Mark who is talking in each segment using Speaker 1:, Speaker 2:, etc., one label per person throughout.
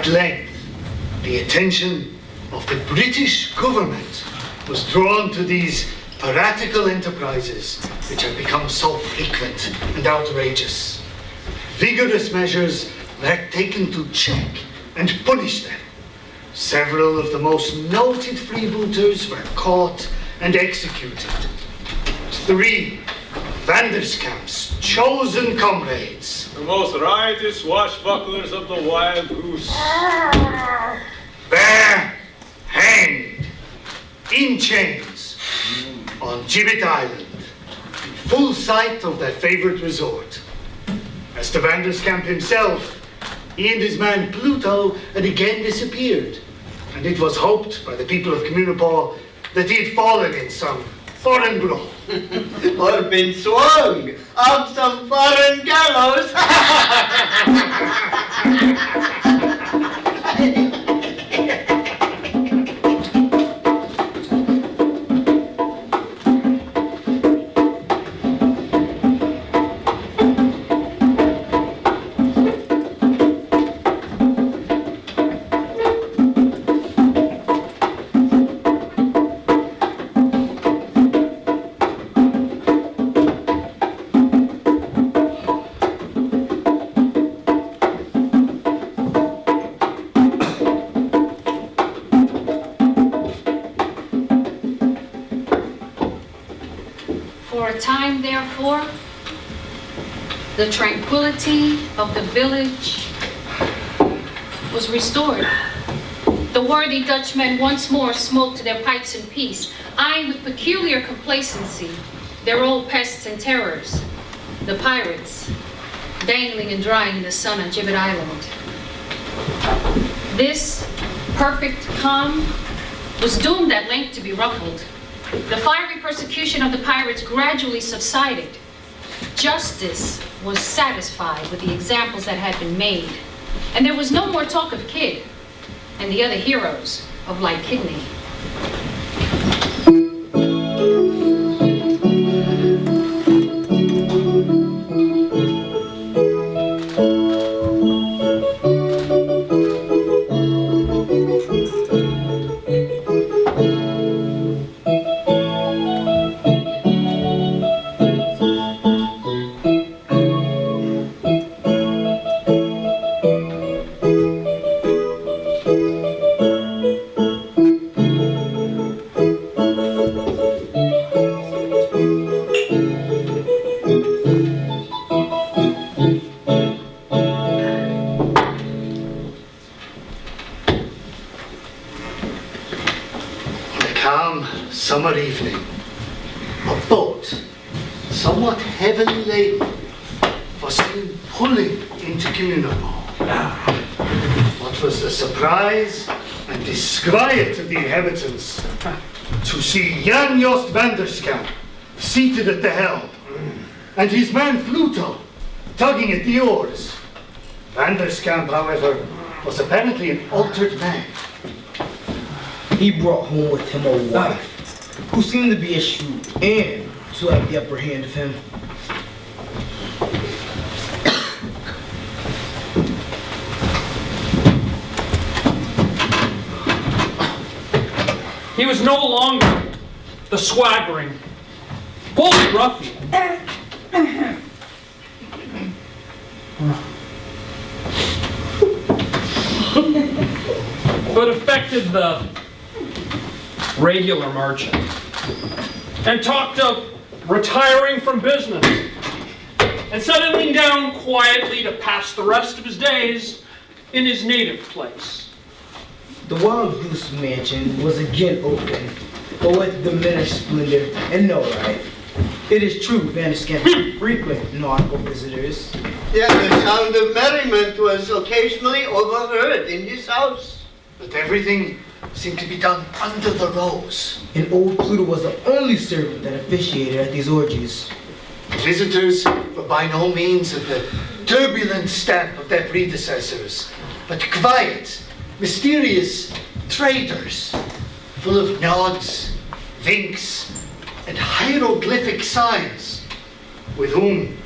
Speaker 1: At length, the attention of the British government was drawn to these piratical enterprises which had become so frequent and outrageous. Vigorous measures were taken to check and punish them. Several of the most noted freebooters were caught and executed. 3 Vanderskamp's chosen comrades,
Speaker 2: the most riotous swashbucklers of the wild goose,
Speaker 1: were hanged in chains on Gibbet Island, in full sight of their favorite resort. As to Vanderskamp himself, he and his man Pluto had again disappeared, and it was hoped by the people of Communipaw that he had fallen in some foreign brawl.
Speaker 3: Or been swung off some foreign gallows.
Speaker 4: Therefore, the tranquility of the village was restored. The worthy Dutchmen once more smoked their pipes in peace, eyeing with peculiar complacency their old pests and terrors, the pirates, dangling and drying in the sun on Gibbet Island. This perfect calm was doomed at length to be ruffled. The fiery persecution of the pirates gradually subsided. Justice was satisfied with the examples that had been made, and there was no more talk of Kidd and the other heroes of Light Kidney.
Speaker 1: Summer evening, a boat, somewhat heavily laden, was seen pulling into Communipaw. What was the surprise and disquiet of the inhabitants to see Jan Jost Vanderskamp seated at the helm, and his man Pluto tugging at the oars. Vanderskamp, however, was apparently an altered man.
Speaker 5: He brought home with him a wife who seemed to be a shrewd and to have the upper hand of him.
Speaker 6: He was no longer the swaggering, bold ruffian. But affected the regular merchant and talked of retiring from business and settling down quietly to pass the rest of his days in his native place.
Speaker 5: The Wild Goose Mansion was again open, but with diminished splendor and no right. It is true Vanderskamp frequent nautical visitors.
Speaker 3: Yet the sound of merriment was occasionally overheard in his house.
Speaker 1: But everything seemed to be done under the rose.
Speaker 5: And old Pluto was the only servant that officiated at these orgies.
Speaker 1: The visitors were by no means of the turbulent stamp of their predecessors, but quiet, mysterious traders, full of nods, winks, and hieroglyphic signs, with whom,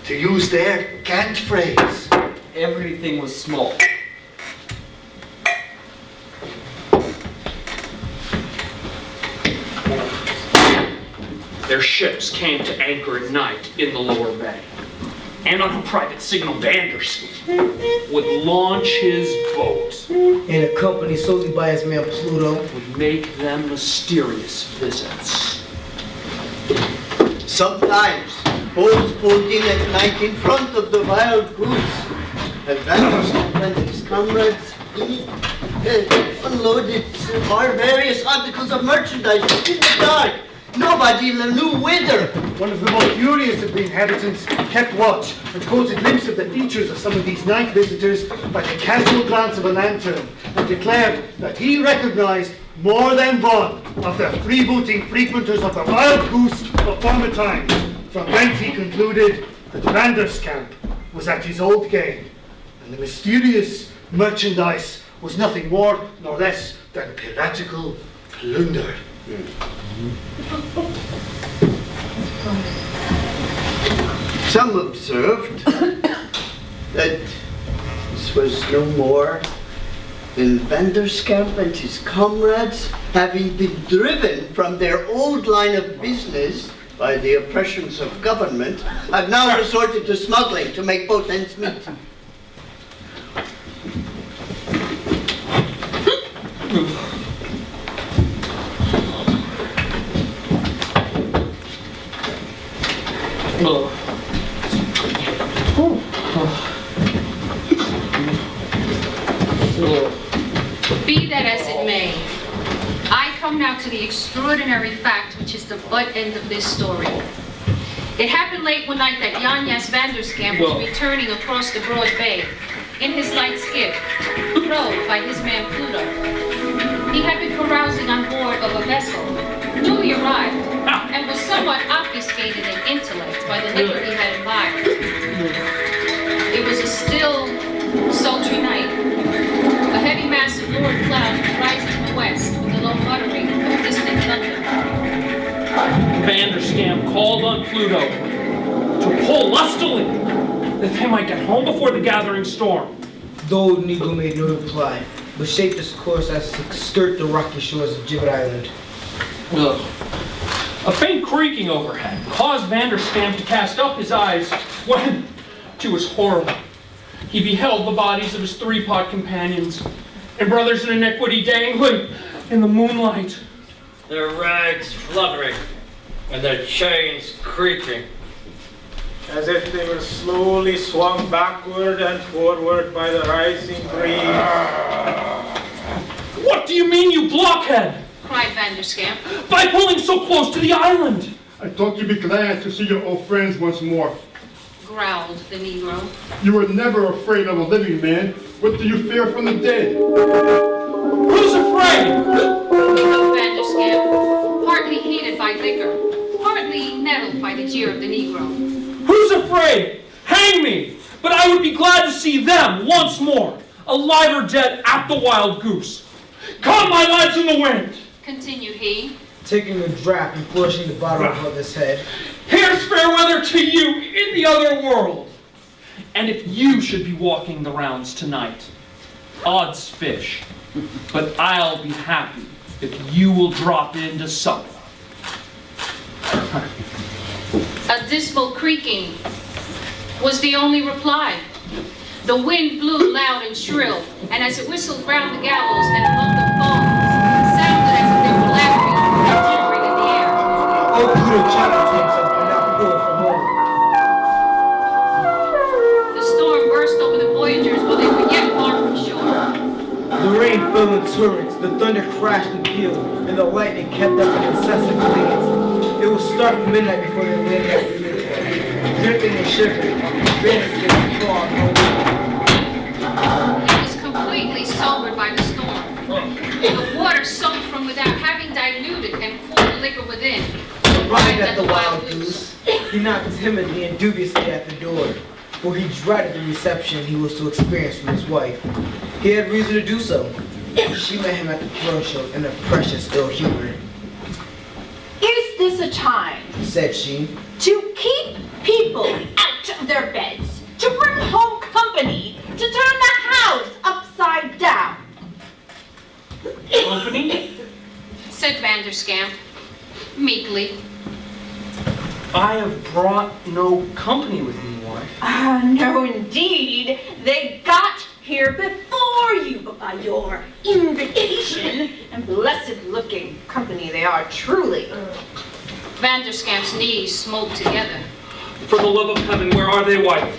Speaker 1: to use their cant phrase,
Speaker 7: everything was small.
Speaker 6: their ships came to anchor at night in the lower bay. And on a private signal, Vanderscamp would launch his boat.
Speaker 5: And accompanied solely by his man Pluto.
Speaker 6: Would make them mysterious visits.
Speaker 3: Sometimes, boats pulled in at night in front of the wild goose. And Vanderscamp and his comrades unloaded our various articles of merchandise in the dark. Nobody knew whither.
Speaker 1: One of the more curious of the inhabitants kept watch and caught a glimpse of the features of some of these night visitors by the casual glance of a lantern, and declared that he recognized more than one of the freebooting frequenters of the Wild Goose of former times, from whence he concluded that Vanderscamp was at his old game, and the mysterious merchandise was nothing more nor less than piratical plunder.
Speaker 3: Some observed that this was no more than Vanderscamp and his comrades, having been driven from their old line of business by the oppressions of government, have now resorted to smuggling to make both ends meet.
Speaker 4: Be that as it may, I come now to the extraordinary fact which is the butt end of this story. It happened late one night that Yanez Vanderscamp was returning across the broad bay in his light skiff, rowed by his man Pluto. He had been carousing on board of a vessel, newly arrived, and was somewhat obfuscated in intellect by the liquor he had imbibed. It was a still, sultry night. A heavy mass of lurid clouds was rising in the west with the low muttering of distant thunder.
Speaker 6: Vanderscamp called on Pluto to pull lustily that they might get home before the gathering storm.
Speaker 5: The old Negro made no reply, but shaped his course as to skirt the rocky shores of Gibbet Island.
Speaker 6: A faint creaking overhead caused Vanderscamp to cast up his eyes when, to his horror, he beheld the bodies of his three-pot companions and brothers in iniquity dangling in the moonlight.
Speaker 7: Their rags fluttering and their chains creaking.
Speaker 2: As if they were slowly swung backward and forward by the rising breeze.
Speaker 6: What do you mean, you blockhead?
Speaker 4: Cried Vanderscamp.
Speaker 6: By pulling so close to the island.
Speaker 8: I thought you'd be glad to see your old friends once more.
Speaker 4: Growled the Negro.
Speaker 8: You were never afraid of a living man. What do you fear from the dead?
Speaker 6: Who's afraid?
Speaker 4: Echoed Vanderscamp, partly heated by liquor, partly nettled by the jeer of the Negro.
Speaker 6: Who's afraid? Hang me! But I would be glad to see them once more, alive or dead at the Wild Goose. Come, my lads in the wind!
Speaker 4: Continued he.
Speaker 5: Taking a draught and flourishing the bottle above his head.
Speaker 6: Here's fair weather to you in the other world. And if you should be walking the rounds tonight, odds fish, but I'll be happy if you will drop in to supper.
Speaker 4: A dismal creaking was the only reply. The wind blew loud and shrill, and as it whistled round the gallows and among the bones, sounded as if there were laughing and tittering in the air.
Speaker 5: Old Pluto challenged himself and now pulled from home.
Speaker 4: The storm burst over the voyagers while they were yet far from shore.
Speaker 5: The rain fell in torrents, the thunder crashed and pealed, and the lightning kept up an incessant blaze. It was stark midnight before they landed at Communipaw. Dripping and shivering, Vanderscamp crawled home.
Speaker 4: He was completely sobered by the storm. The water sunk from without, having diluted and cooled the liquor within.
Speaker 5: Arrived at the Wild Goose, he knocked timidly and dubiously at the door, for he dreaded the reception he was to experience from his wife. He had reason to do so. She met him at the threshold in a precious ill humor.
Speaker 9: Is this a time
Speaker 5: Said she.
Speaker 9: to keep people out of their beds, to bring home company, to turn the house upside down?
Speaker 6: Company?
Speaker 4: Said Vanderscamp, meekly.
Speaker 6: I have brought no company with me, wife.
Speaker 9: No, indeed. They got here before you, but by your invitation. And blessed-looking company they are, truly.
Speaker 4: Vanderscamp's knees smote together.
Speaker 6: For the love of heaven, where are they, wife?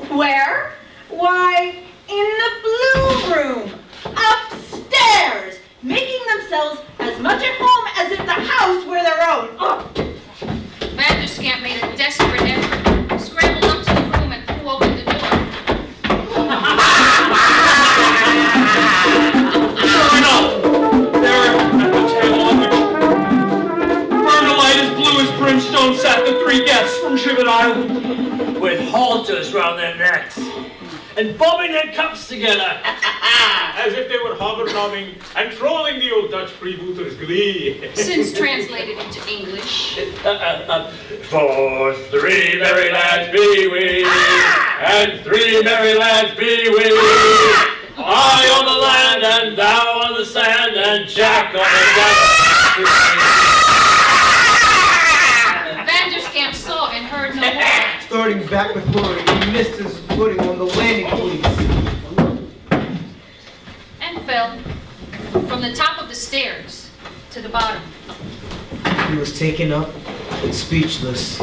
Speaker 9: Where? Why, in the blue room, upstairs, making themselves as much at home as if the house were their own. Oh.
Speaker 4: Vanderscamp made a desperate effort, scrambled up to the room and threw open the door.
Speaker 6: Sure enough, there at the table on which burned a light as blue as brimstone sat the three guests from Gibbet Island.
Speaker 7: with halters round their necks and bobbing their cups together.
Speaker 2: As if they were hobnobbing and trolling the old Dutch freebooters' glee.
Speaker 4: Since translated into English.
Speaker 7: For three merry lads be we, and three merry lads be we. I on the land, and thou on the sand, and Jack on the
Speaker 4: Vanderscamp saw and heard no more.
Speaker 5: Starting back with Lord, he missed his footing on the landing place.
Speaker 4: And fell from the top of the stairs to the bottom.
Speaker 5: He was taken up and speechless.